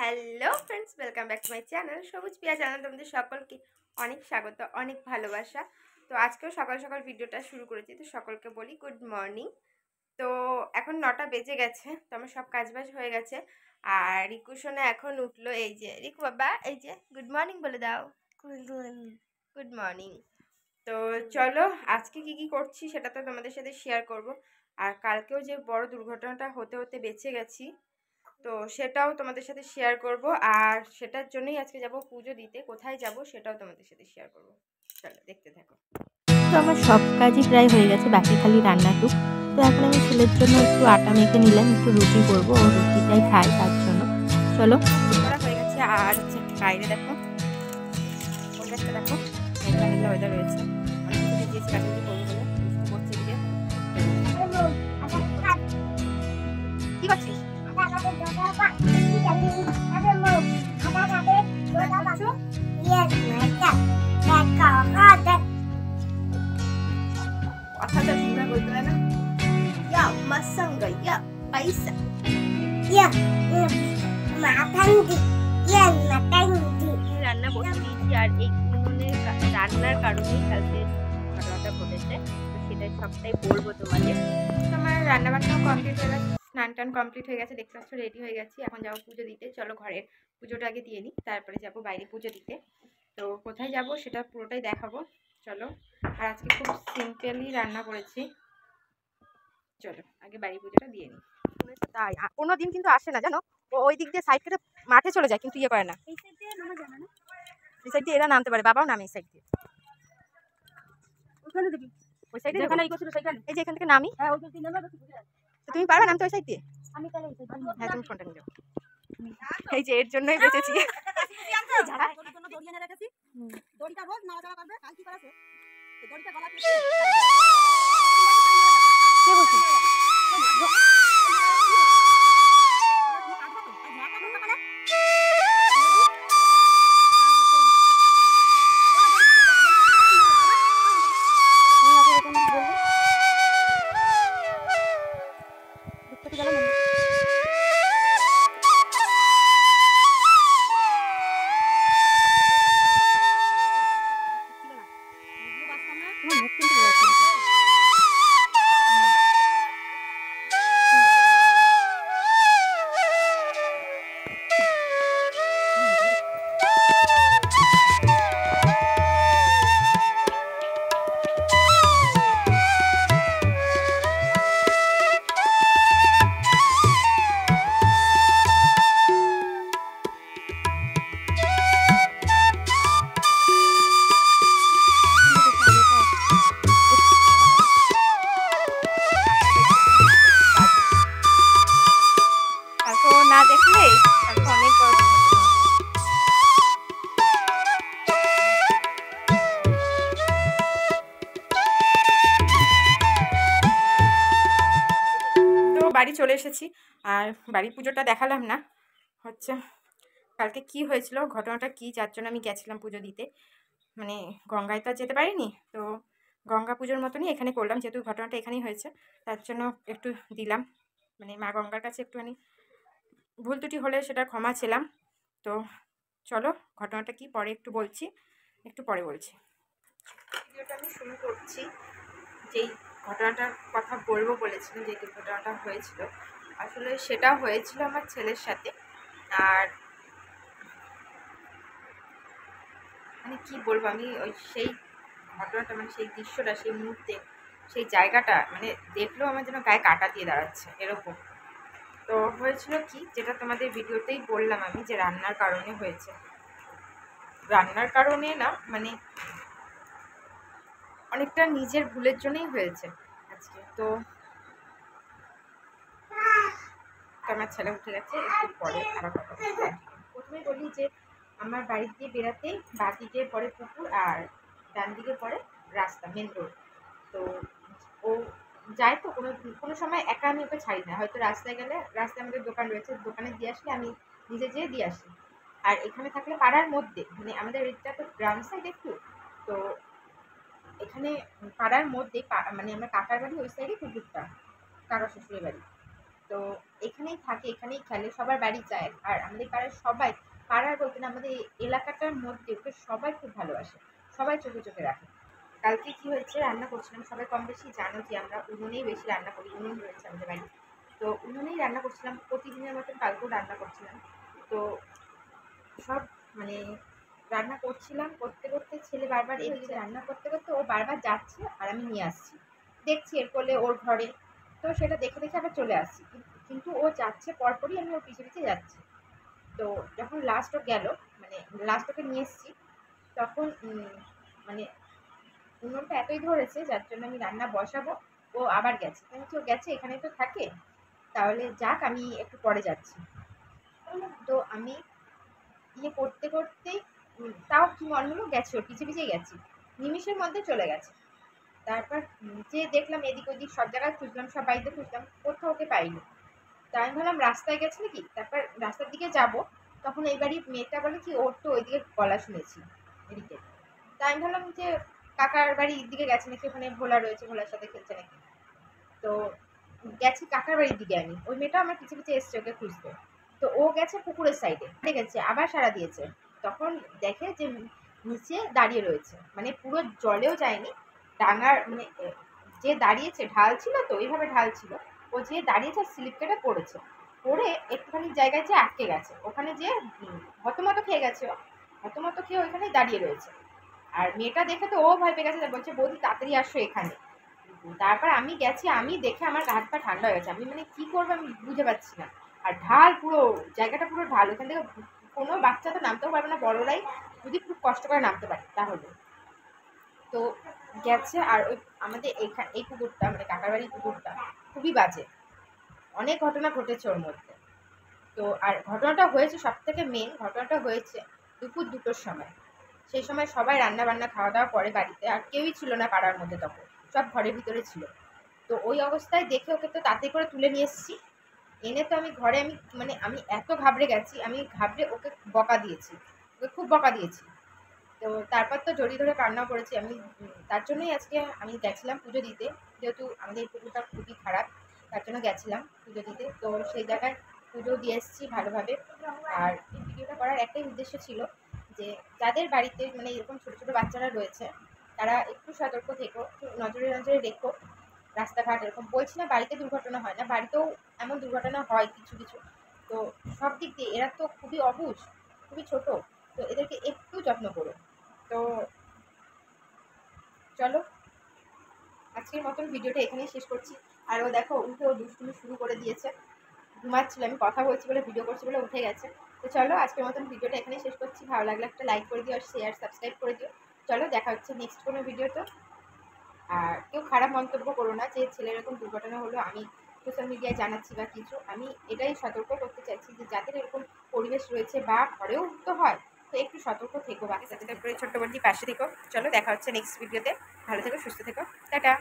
Hello friends, welcome back to my channel সবুজ পিয়া channel. তোমাদের সকলকে অনেক স্বাগত, অনেক ভালোবাসা। তো আজকেও সকাল সকাল ভিডিওটা শুরু করেছি, তো সকলকে বলি গুড মর্নিং। তো এখন 9টা বেজে গেছে, তো আমার সব কাজবাজ হয়ে গেছে। আর রিকু সোনা এখন উঠলো। এই যে রিকু বাবা, এই যে গুড মর্নিং বলে দাও। Good morning, good morning. তো চলো আজকে কি কি করছি সেটা তো তোমাদের সাথে শেয়ার করব। আর কালকেও যে বড় দুর্ঘটনাটা হতে হতে বেঁচে গেছি, তো সেটাও তোমাদের সাথে শেয়ার করব। আর সেটার জন্যই আজকে যাব পুজো দিতে। কোথায় যাব সেটাও তোমাদের সাথে শেয়ার করব। চলো দেখতে থাকো। তো আমার সব কাজই প্রায় হয়ে গেছে, বাকি খালি রান্নাটুক। তো এখন আমি ছেলের জন্য একটু আটা মেখে নিলাম, একটু রুটি করবো, ও রুটিটাই খাই তার জন্য। চলো করা হয়ে গেছে। আর হচ্ছে বাইরে দেখো, ওয়েদারটা দেখো, মেঘলা মেঘলা ওয়েদার রয়েছে। অনেক কিছু ভিজিয়েছি কাটিয়ে করবো বলে, বৃষ্টি পড়ছে এদিকে। কি করছিস? কথাটা ঠিকভাবে বলতে হয় না। ইয়া মাসাঙ্গা ইয়া পয়সা রান্না বসে দিয়েছি। আর এই রান্নার কারণেই কালকে ঘটনাটা ঘটেছে, তো সেটা সবটাই বলবো তোমাদের। তো আমার রান্না বান্নাও কমপ্লিট হয়ে গেছে, স্নান টান কমপ্লিট হয়ে গেছে, দেখতে পাচ্ছ রেডি হয়ে গেছি। এখন যাবো পুজো দিতে। চলো ঘরের পুজোটা আগে দিয়ে নিই, তারপরে যাবো বাইরে পুজো দিতে। তো কোথায় যাব সেটা পুরোটাই দেখাবো, চলো। আর আজকে খুব সিম্পলি রান্না করেছি। চলো আগে বাড়ি পুজোটা দিয়ে নিই। তাই কোনো দিন কিন্তু আসে না জানো, ওই দিক দিয়ে সাইড কেটে মাঠে চলে যায়, কিন্তু ইয়ে করে না। এই সাইড দিয়ে এরা নামতে পারে, বাবাও নামে এই সাইড দিয়ে। ওই সাইডে যেখানে এই যে এখান থেকে নামি। তো তুমি পারবে নামতে ওই সাইড দিয়ে? হ্যাঁ তুমি ফোনটা নিয়ে যাও। এই যে এর জন্যই বেঁচেছি। না দেখলে কালকে অনেক বড় দুর্ঘটনা হবে। তো বাড়ি চলে এসেছি। আর বাড়ি পুজোটা দেখালাম না, হচ্ছে কালকে কি হয়েছিল, ঘটনাটা কি, যার জন্য আমি গেছিলাম পুজো দিতে। মানে গঙ্গায় তো আর যেতে পারিনি, তো গঙ্গা পুজোর মতনই এখানে করলাম, যেহেতু ঘটনাটা এখানেই হয়েছে তার জন্য একটু দিলাম। মানে মা গঙ্গার কাছে একটুখানি ভুল ত্রুটি হলে সেটা ক্ষমা ছিলাম। তো চলো ঘটনাটা কি পরে একটু বলছি, একটু পরে বলছি। ভিডিওটা আমি শুরু করছি। যেই ঘটনাটার কথা বলবো বলেছিলাম, যে দুর্ঘটনাটা হয়েছিল, আসলে সেটা হয়েছিল আমার ছেলের সাথে। আর মানে কি বলবো, আমি ওই সেই ঘটনাটা, মানে সেই দৃশ্যটা, সেই মুহূর্তে, সেই জায়গাটা মানে দেখলেও আমার যেন গায়ে কাঁটা দিয়ে দাঁড়াচ্ছে এরকম। তো হয়েছিল কি, যেটা তোমাদের ভিডিওতেই বললাম আমি, যে রান্নার কারণে হয়েছে। রান্নার কারণে না, মানে অনেকটা নিজের ভুলের জন্যই হয়েছে আজকে। তো আমার ছেলে উঠে গেছে, একটু পরে আবার কথা বলবো। প্রথমে বলি যে আমার বাড়ি দিয়ে বেরাতে বাঁদিকে পড়ে পুকুর, আর ডান দিকে পড়ে রাস্তা, মেন রোড। তো ও যায়, তো কোনো কোনো সময় একা আমি ওকে ছাড়ি না। হয়তো রাস্তায় গেলে, রাস্তায় আমাদের দোকান রয়েছে, দোকানে দিয়ে আসলে আমি নিজে যেয়ে দিয়ে আসি। আর এখানে থাকলে পাড়ার মধ্যে, মানে আমাদের এটা তো গ্রাম সাইড একটু, তো এখানে পাড়ার মধ্যে মানে আমার কাকার বাড়ি ওই সাইডে, কুকুরটা কাকা শ্বশুরের বাড়ি। তো এখানেই থাকে, এখানেই খেলে, সবার বাড়ি যায়। আর আমাদের পাড়ার সবাই, পাড়ার বলতে না আমাদের এলাকাটার মধ্যে ওকে সবাই খুব ভালোবাসে, সবাই চোখে চোখে রাখে। কালকে কি হয়েছে, রান্না করছিলাম, সবাই কম বেশি জানো যে আমরা উনুনেই বেশি রান্না করি, উনুন রয়েছে আমাদের বাড়ি। তো উনুনেই রান্না করছিলাম, প্রতিদিনের মতন কালকেও রান্না করছিলাম। তো সব মানে রান্না করছিলাম, করতে করতে ছেলে বারবার এদিকে রান্না করতে করতে ও বারবার যাচ্ছে আর আমি নিয়ে আসছি, দেখছি এর ফলে ওর ঘরে। তো সেটা দেখে দেখে আবার চলে আসছি, কিন্তু ও যাচ্ছে পরপরই আমি ওর পিছে পিছে যাচ্ছি। তো যখন লাস্ট ও গেল, মানে লাস্ট ওকে নিয়ে এসছি, তখন মানে উনুনটা এতই ধরেছে যার জন্য আমি রান্না বসাবো, ও আবার গেছে। আমি তো গেছে, এখানে তো থাকে, তাহলে যাক, আমি একটু পরে যাচ্ছি। তো আমি ইয়ে করতে করতে তাও কি মনে হলো, গেছে, ওর পিছে পিছিয়ে গেছি, নিমিষের মধ্যে চলে গেছে। তারপর যে দেখলাম এদিক ওদিক সব জায়গায় খুঁজলাম, সব বাড়িতে খুঁজলাম, কোথাও ওকে পাইনি। তাই আমি ভাবলাম রাস্তায় গেছে নাকি, তারপর রাস্তার দিকে যাব, তখন এই বাড়ির মেয়েটা বলে কি ওর তো ওইদিকে গলা শুনেছি এদিকে। তাই আমি ভাবলাম যে কাকার বাড়ির দিকে গেছে নাকি, ওখানে ভোলা রয়েছে, ভোলার সাথে খেলছে নাকি। তো গেছি কাকার বাড়ির দিকে, আমি ওই মেয়েটা আমার পিছে পিছে এসছে ওকে খুঁজতে। তো ও গেছে পুকুরের সাইডে, গেছে আবার সারা দিয়েছে, তখন দেখে যে নিচে দাঁড়িয়ে রয়েছে, মানে পুরো জলেও যায়নি, ডাঙার মানে যে দাঁড়িয়েছে ঢাল ছিল, তো ওইভাবে ঢাল ছিল, ও যে দাঁড়িয়েছে স্লিপ কেটে পড়েছে, পড়ে একটুখানি জায়গায় যে আটকে গেছে, ওখানে যে হতমত খেয়ে গেছে, হতমত খেয়ে ওইখানেই দাঁড়িয়ে রয়েছে। আর মেয়েটা দেখে তো ও ভয় পেয়ে গেছে, বলছে বৌদি তাড়াতাড়ি আসো এখানে। তারপর আমি গেছি, আমি দেখে আমার হাত পা ঠান্ডা হয়ে গেছে, আমি মানে কি করবো আমি বুঝে পাচ্ছি না। আর ঢাল পুরো, জায়গাটা পুরো ঢাল, ওখান থেকে কোনো বাচ্চা তো নামতেও পারবে না, বড়রাই যদি খুব কষ্ট করে নামতে পারে তাহলে। তো গেছে, আর ওই আমাদের এই কুকুরটা মানে কাকার বাড়ির কুকুরটা খুবই বাজে, অনেক ঘটনা ঘটেছে ওর মধ্যে। তো আর ঘটনাটা হয়েছে, সব থেকে মেন ঘটনাটা হয়েছে দুপুর 2টোর সময়। সেই সময় সবাই রান্না বান্না খাওয়া দাওয়া করে বাড়িতে, আর কেউই ছিল না পাড়ার মধ্যে, তখন সব ঘরের ভিতরে ছিল। তো ওই অবস্থায় দেখে ওকে তো তাতে করে তুলে নিয়ে এসেছি, এনে তো আমি ঘরে, আমি মানে আমি এত ঘাবড়ে গেছি, আমি ঘাবড়ে ওকে বকা দিয়েছি, ওকে খুব বকা দিয়েছি। তো তারপর তো জড়িয়ে ধরে কান্না করেছি আমি। তার জন্যই আজকে আমি গেছিলাম পুজো দিতে, যেহেতু আমাদের এই পুকুরটা খুবই খারাপ, তার জন্য গেছিলাম পুজো দিতে। তো সেই জায়গায় পুজো দিয়ে এসেছি ভালোভাবে। আর এই ভিডিওটা করার একটাই উদ্দেশ্য ছিল যে যাদের বাড়িতে মানে এরকম ছোটো ছোটো বাচ্চারা রয়েছে, তারা একটু সতর্ক থেকো, একটু নজরে নজরে রেখো রাস্তাঘাট। এরকম বলছি না বাড়িতে দুর্ঘটনা হয় না, বাড়িতেও এমন দুর্ঘটনা হয় কিছু কিছু। তো সব দিক দিয়ে এরা তো খুবই অবুঝ, খুবই ছোট, তো এদেরকে একটু যত্ন করো। তো চলো আজকের মতন ভিডিওটা এখানেই শেষ করছি। আর ও দেখো উঠে ও দুষ্টুমি শুরু করে দিয়েছে, ঘুমাচ্ছিল, আমি কথা বলছি বলে ভিডিও করছি বলে উঠে গেছে। তো চলো আজকের মতন ভিডিওটা এখানেই শেষ করছি, ভালো লাগলে একটা লাইক করে দিও, আর শেয়ার সাবস্ক্রাইব করে দিও। চলো দেখা হচ্ছে নেক্সট কোনো ভিডিওতে। আর কেউ খারাপ মন্তব্য করো না যে ছেলের এরকম দুর্ঘটনা হলো আমি সোশ্যাল মিডিয়ায় জানাচ্ছি বা কিছু, আমি এটাই সতর্ক করতে চাইছি যে যাদের এরকম পরিবেশ রয়েছে বা ঘরেও তো হয়, তো একটু সতর্ক থেকো, বাকি সাথে করে ছোট্ট বোনটি পাশে থেকো। চলো দেখা হচ্ছে নেক্সট ভিডিওতে, ভালো থেকো, সুস্থ থেকো, টাটা।